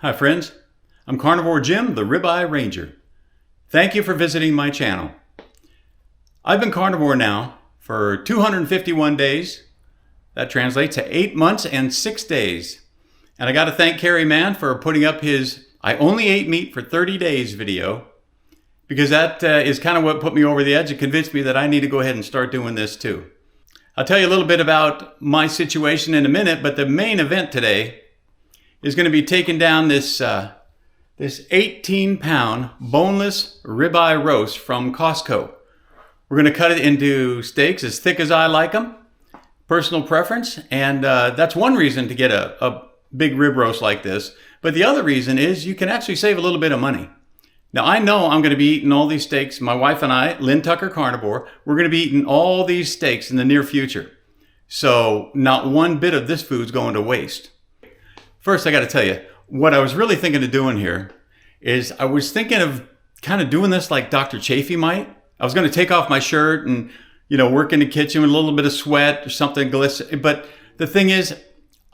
Hi friends, I'm Carnivore Jim, the Ribeye Ranger. Thank you for visiting my channel. I've been carnivore now for 251 days. That translates to 8 months and 6 days. And I got to thank Kerry Mann for putting up his I only ate meat for 30 days video, because that is kind of what put me over the edge and convinced me that I need to go ahead and start doing this too. I'll tell you a little bit about my situation in a minute, but the main event today is going to be taking down this 18-pound boneless ribeye roast from Costco. We're going to cut it into steaks as thick as I like them, personal preference, and that's one reason to get a big rib roast like this. But the other reason is you can actually save a little bit of money. Now, I know I'm going to be eating all these steaks. My wife and I, Lynn Tucker Carnivore, we're going to be eating all these steaks in the near future. So not one bit of this food's going to waste. First, I got to tell you, what I was really thinking of doing here is I was thinking of kind of doing this like Dr. Chafee might. I was going to take off my shirt and, work in the kitchen with a little bit of sweat or something glisten. But the thing is,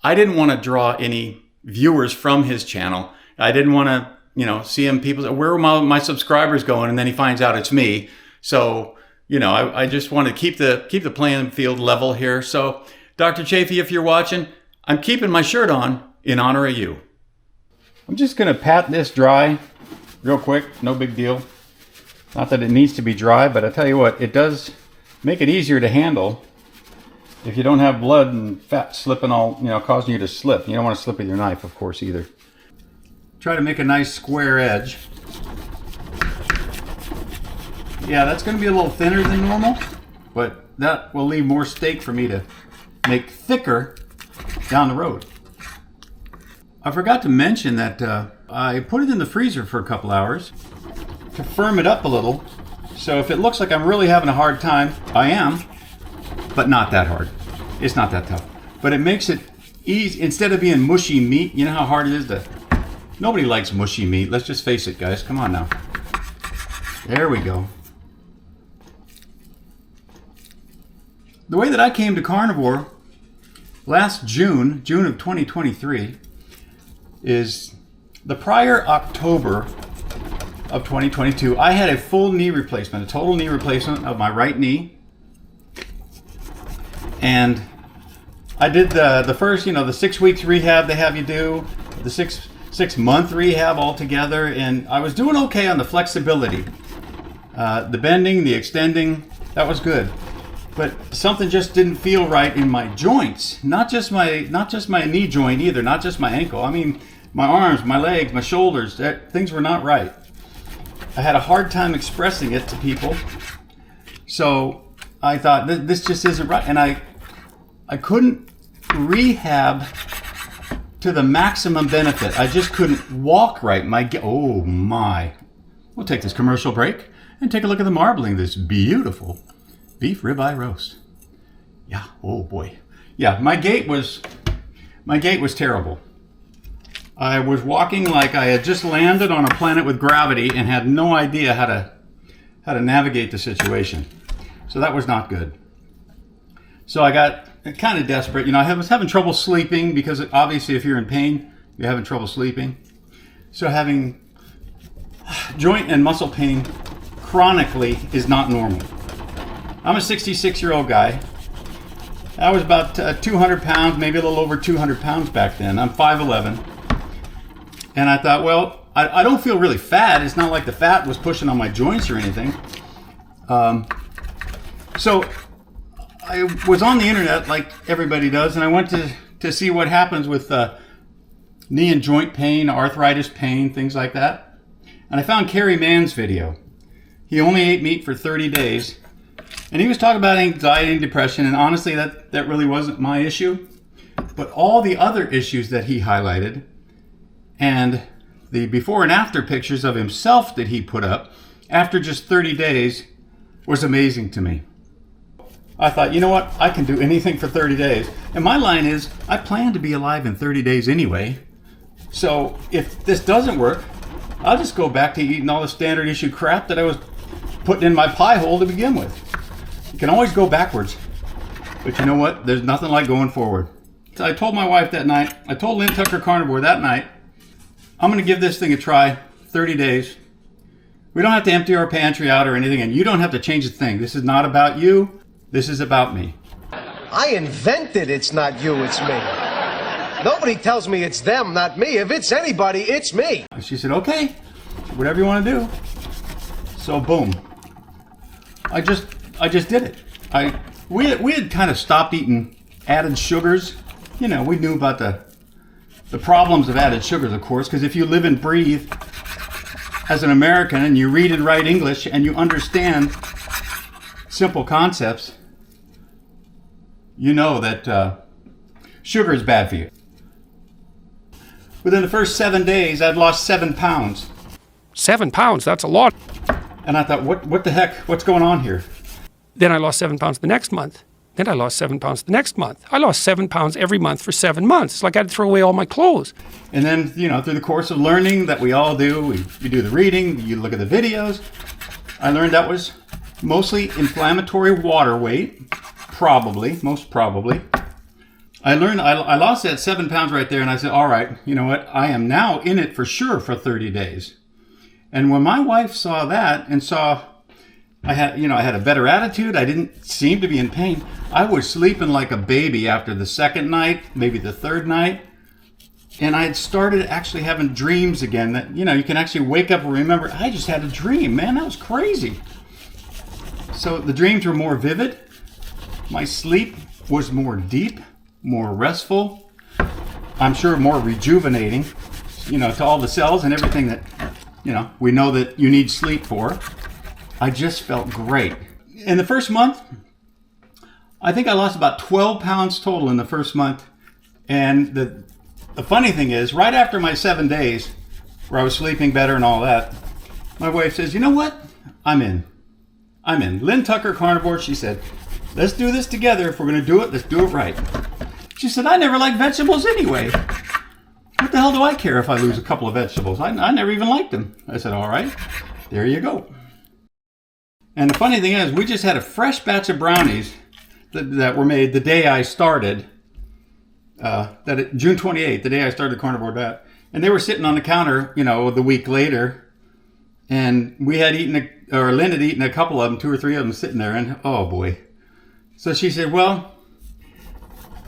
I didn't want to draw any viewers from his channel. I didn't want to, see him, people say, where are my subscribers going? And then he finds out it's me. So, I just want to keep the playing field level here. So, Dr. Chafee, if you're watching, I'm keeping my shirt on in honor of you. I'm just going to pat this dry real quick. No big deal. Not that it needs to be dry, but I tell you what, it does make it easier to handle if you don't have blood and fat slipping all, causing you to slip. You don't want to slip with your knife, of course, either. Try to make a nice square edge. Yeah, that's going to be a little thinner than normal, but that will leave more steak for me to make thicker down the road. I forgot to mention that I put it in the freezer for a couple hours to firm it up a little. So if it looks like I'm really having a hard time, I am, but not that hard. It's not that tough. But it makes it easy. Instead of being mushy meat, you know how hard it is to... Nobody likes mushy meat. Let's just face it, guys. Come on now. There we go. The way that I came to carnivore last June of 2023, is the prior October of 2022, I had a full knee replacement, a total knee replacement of my right knee. And I did the first, the 6 weeks rehab they have you do, the six month rehab altogether, and I was doing okay on the flexibility. The bending, the extending, that was good. But something just didn't feel right in my joints. Not just my knee joint either, not just my ankle. I mean, my arms, my legs, my shoulders, things were not right. I had a hard time expressing it to people. So I thought, this just isn't right. And I couldn't rehab to the maximum benefit. I just couldn't walk right. Oh my. We'll take this commercial break and take a look at the marbling of this beautiful beef ribeye roast. Yeah, oh boy. Yeah, my gait was terrible. I was walking like I had just landed on a planet with gravity and had no idea how to navigate the situation. So that was not good. So I got kind of desperate. I was having trouble sleeping because obviously if you're in pain, you're having trouble sleeping. So having joint and muscle pain chronically is not normal. I'm a 66-year-old guy. I was about 200 pounds, maybe a little over 200 pounds back then. I'm 5'11". And I thought, well, I don't feel really fat. It's not like the fat was pushing on my joints or anything. So I was on the internet like everybody does, and I went to see what happens with knee and joint pain, arthritis pain, things like that. And I found Kerry Mann's video. He only ate meat for 30 days. And he was talking about anxiety and depression, and honestly, that really wasn't my issue. But all the other issues that he highlighted, and the before and after pictures of himself that he put up after just 30 days was amazing to me. I thought, you know what? I can do anything for 30 days. And my line is, I plan to be alive in 30 days anyway. So if this doesn't work, I'll just go back to eating all the standard issue crap that I was putting in my pie hole to begin with. You can always go backwards. But you know what? There's nothing like going forward. So I told my wife that night, I told Lynn Tucker Carnivore that night, I'm going to give this thing a try, 30 days. We don't have to empty our pantry out or anything, and you don't have to change a thing. This is not about you. This is about me. I invented it's not you, it's me. Nobody tells me it's them, not me. If it's anybody, it's me. She said, okay, whatever you want to do. So boom. I just did it. We had kind of stopped eating added sugars. You know, we knew about the problems of added sugars, of course, because if you live and breathe as an American and you read and write English and you understand simple concepts, you know that sugar is bad for you. Within the first 7 days, I'd lost 7 pounds. 7 pounds, that's a lot. And I thought, what the heck? What's going on here? Then I lost 7 pounds the next month. Then I lost 7 pounds the next month. I lost 7 pounds every month for 7 months. It's like I had to throw away all my clothes. And then, you know, through the course of learning that we all do, you do the reading, you look at the videos, I learned that was mostly inflammatory water weight, most probably. I learned, I lost that 7 pounds right there, and I said, all right, you know what, I am now in it for sure for 30 days. And when my wife saw that and saw I had a better attitude, I didn't seem to be in pain, I was sleeping like a baby after the second night, maybe the third night. And I had started actually having dreams again that, you know, you can actually wake up and remember, I just had a dream, man, that was crazy. So the dreams were more vivid. My sleep was more deep, more restful. I'm sure more rejuvenating, you know, to all the cells and everything that, you know, we know that you need sleep for. I just felt great. In the first month, I think I lost about 12 pounds total in the first month. And the funny thing is, right after my 7 days, where I was sleeping better and all that, my wife says, you know what? I'm in. Lynn Tucker Carnivore, she said, let's do this together. If we're going to do it, let's do it right. She said, I never liked vegetables anyway. What the hell do I care if I lose a couple of vegetables? I never even liked them. I said, all right, there you go. And the funny thing is, we just had a fresh batch of brownies that were made the day I started, June 28th, the day I started Carnivore Diet. And they were sitting on the counter, you know, the week later. And we had Lynn had eaten a couple of them, 2 or 3 of them sitting there. And oh boy. So she said, well,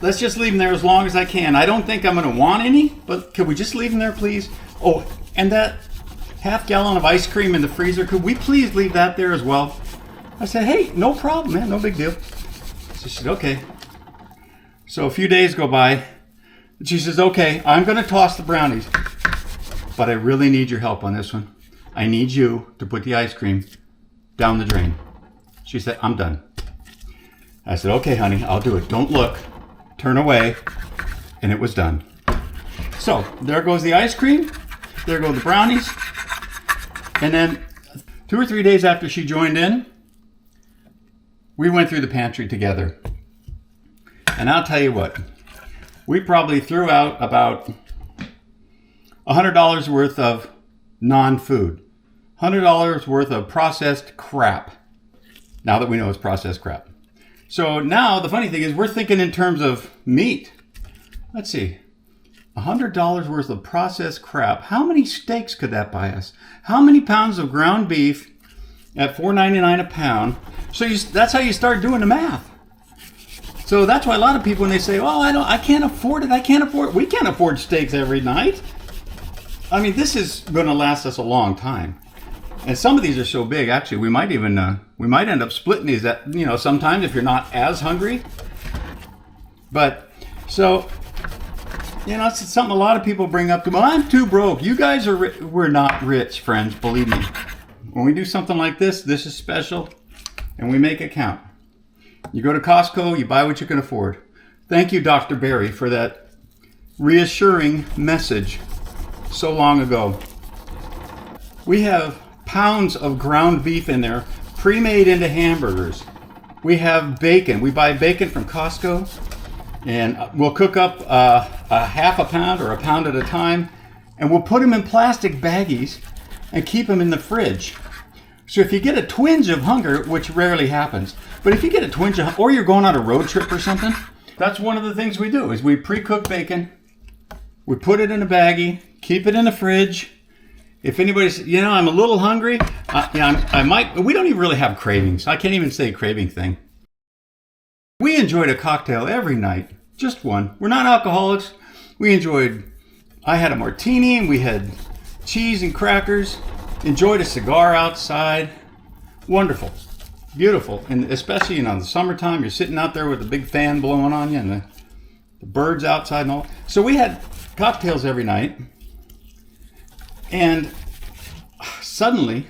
let's just leave them there as long as I can. I don't think I'm going to want any, but could we just leave them there, please? Oh, and that half gallon of ice cream in the freezer, could we please leave that there as well? I said, hey, no problem, man, no big deal. So she said, okay. So a few days go by, and she says, okay, I'm going to toss the brownies, but I really need your help on this one. I need you to put the ice cream down the drain. She said, I'm done. I said, okay, honey, I'll do it. Don't look. Turn away. And it was done. So there goes the ice cream. There go the brownies. And then 2 or 3 days after she joined in, we went through the pantry together. And I'll tell you what, we probably threw out about $100 worth of non-food. $100 worth of processed crap. Now that we know it's processed crap. So now the funny thing is we're thinking in terms of meat. Let's see. $100 worth of processed crap. How many steaks could that buy us? How many pounds of ground beef at $4.99 a pound? So that's how you start doing the math. So that's why a lot of people, when they say, "Oh, I can't afford it. We can't afford steaks every night." I mean, this is going to last us a long time. And some of these are so big, actually, we might end up splitting these. At, you know, sometimes if you're not as hungry. But so. You know, it's something a lot of people bring up to me. I'm too broke. You guys are we're not rich, friends, believe me. When we do something like this is special, and we make it count. You go to Costco, you buy what you can afford. Thank you, Dr. Berry, for that reassuring message so long ago. We have pounds of ground beef in there, pre-made into hamburgers. We have bacon. We buy bacon from Costco. And we'll cook up a half a pound or a pound at a time, and we'll put them in plastic baggies and keep them in the fridge. So if you get a twinge of hunger, which rarely happens, but if you get a twinge of, or you're going on a road trip or something, that's one of the things we do is we pre-cook bacon, we put it in a baggie, Keep it in the fridge. If anybody's, I'm a little hungry. I might. We don't even really have cravings. I can't even say a craving thing. We enjoyed a cocktail every night. Just one. We're not alcoholics. I had a martini and we had cheese and crackers. Enjoyed a cigar outside. Wonderful. Beautiful. And especially, in the summertime, you're sitting out there with a big fan blowing on you and the birds outside and all. So we had cocktails every night. And suddenly,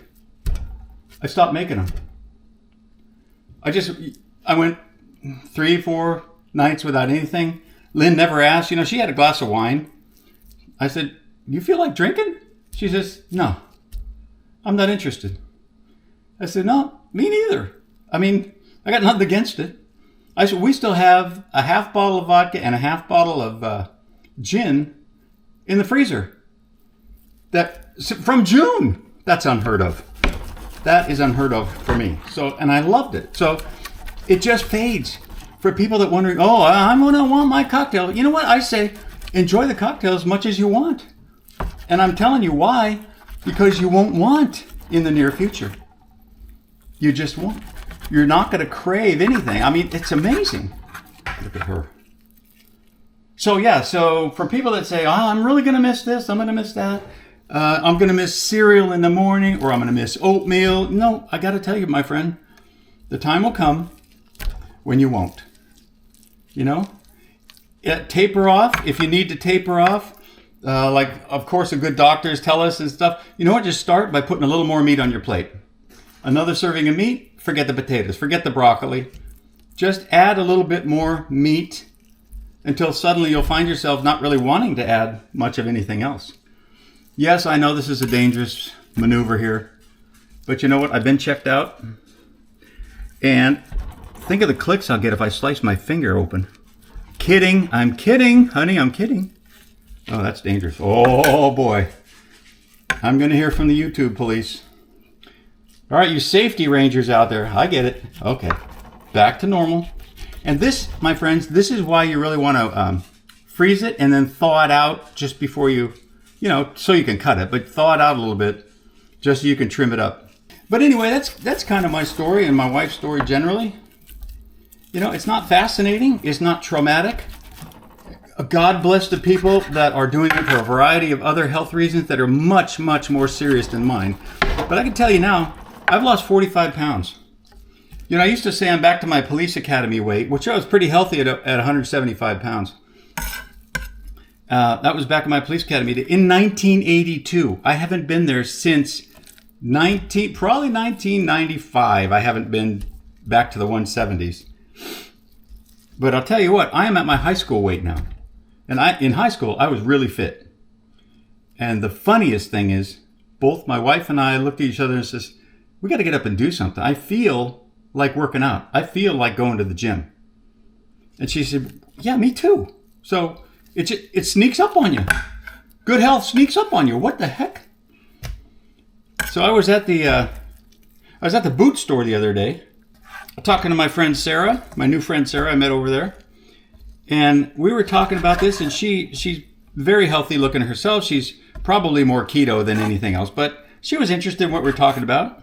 I stopped making them. I went 3-4 nights without anything. Lynn never asked. She had a glass of wine. I said, "You feel like drinking?" She says, "No, I'm not interested." I said, "No, me neither. I got nothing against it." I said, "We still have a half bottle of vodka and a half bottle of gin in the freezer. From June. That's unheard of. That is unheard of for me. And I loved it. So it just fades. For people that wondering, I'm going to want my cocktail. You know what? I say, enjoy the cocktail as much as you want. And I'm telling you why. Because you won't want in the near future. You just won't. You're not going to crave anything. It's amazing. Look at her. So for people that say, I'm really going to miss this, I'm going to miss that. I'm going to miss cereal in the morning, or I'm going to miss oatmeal. No, I got to tell you, my friend, the time will come when you won't. Taper off if you need to taper off. Of course, the good doctors tell us and stuff. You know what? Just start by putting a little more meat on your plate. Another serving of meat, forget the potatoes, forget the broccoli. Just add a little bit more meat until suddenly you'll find yourself not really wanting to add much of anything else. Yes, I know this is a dangerous maneuver here, but you know what? I've been checked out, and think of the clicks I'll get if I slice my finger open. Kidding. I'm kidding, honey. I'm kidding. Oh, that's dangerous. Oh, boy. I'm going to hear from the YouTube police. All right, you safety rangers out there, I get it. Okay, back to normal. And this, my friends, this is why you really want to freeze it and then thaw it out just before you so you can cut it, but thaw it out a little bit just so you can trim it up. But anyway, that's kind of my story and my wife's story generally. It's not fascinating. It's not traumatic. God bless the people that are doing it for a variety of other health reasons that are much, much more serious than mine. But I can tell you now, I've lost 45 pounds. I used to say I'm back to my police academy weight, which I was pretty healthy at 175 pounds. That was back in my police academy in 1982. I haven't been there since probably 1995. I haven't been back to the 170s. But I'll tell you what, I am at my high school weight now. And in high school, I was really fit. And the funniest thing is, both my wife and I looked at each other and says, we got to get up and do something. I feel like working out. I feel like going to the gym. And she said, yeah, me too. So it sneaks up on you. Good health sneaks up on you. What the heck? So I was at the boot store the other day, talking to my friend Sarah, my new friend Sarah. I met over there, and we were talking about this. And she's very healthy looking herself. She's probably more keto than anything else, but she was interested in what we were talking about.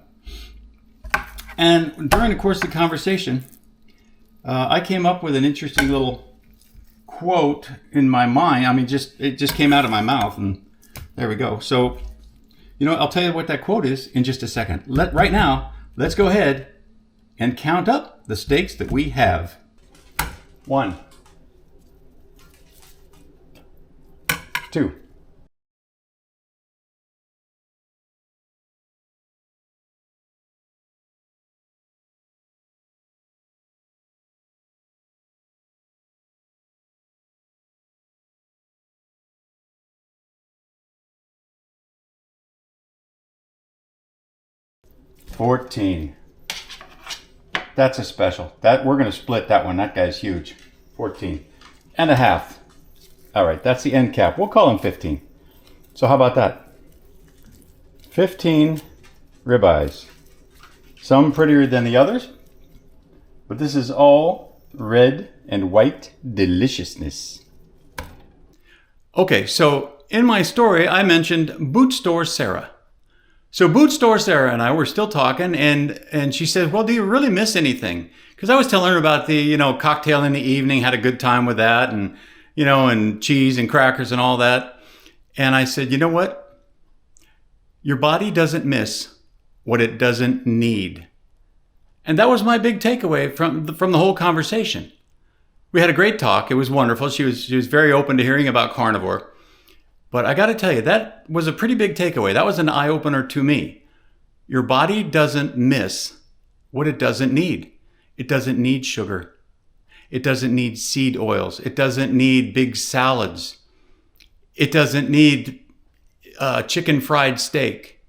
And during the course of the conversation, I came up with an interesting little quote in my mind. It just came out of my mouth, and there we go. So, I'll tell you what that quote is in just a second. Right now, let's go ahead and count up the steaks that we have. 1, 2, 14. That's a special. We're going to split that one. That guy's huge. 14 and a half. All right, that's the end cap. We'll call him 15. So how about that? 15 ribeyes. Some prettier than the others, but this is all red and white deliciousness. Okay, so in my story, I mentioned Boot Store Sarah. So Boot Store Sarah and I were still talking, and she said, well, do you really miss anything? Because I was telling her about the, cocktail in the evening, had a good time with that, and, and cheese and crackers and all that. And I said, you know what? Your body doesn't miss what it doesn't need. And that was my big takeaway from the whole conversation. We had a great talk. It was wonderful. She was very open to hearing about carnivore. But I got to tell you, that was a pretty big takeaway. That was an eye-opener to me. Your body doesn't miss what it doesn't need. It doesn't need sugar. It doesn't need seed oils. It doesn't need big salads. It doesn't need chicken fried steak.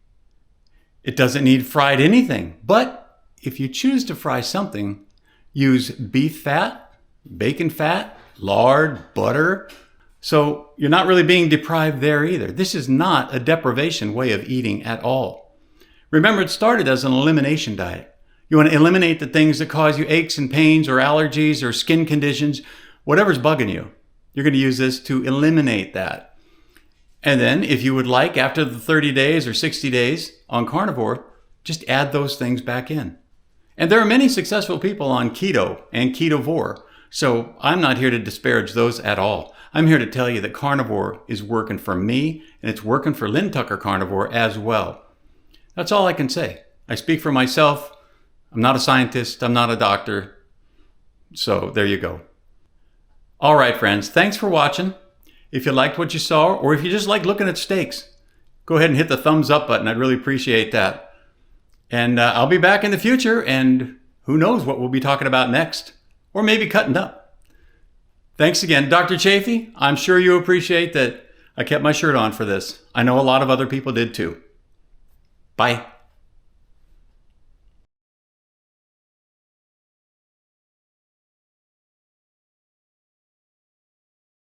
It doesn't need fried anything. But if you choose to fry something, use beef fat, bacon fat, lard, butter. So you're not really being deprived there either. This is not a deprivation way of eating at all. Remember, it started as an elimination diet. You want to eliminate the things that cause you aches and pains or allergies or skin conditions, whatever's bugging you. You're going to use this to eliminate that. And then if you would like, after the 30 days or 60 days on carnivore, just add those things back in. And there are many successful people on keto and ketovore. So I'm not here to disparage those at all. I'm here to tell you that carnivore is working for me, and it's working for Lynn Tucker Carnivore as well. That's all I can say. I speak for myself. I'm not a scientist. I'm not a doctor. So there you go. All right, friends. Thanks for watching. If you liked what you saw, or if you just like looking at steaks, go ahead and hit the thumbs up button. I'd really appreciate that. And I'll be back in the future, and who knows what we'll be talking about next, or maybe cutting up. Thanks again, Dr. Chafee. I'm sure you appreciate that I kept my shirt on for this. I know a lot of other people did too. Bye.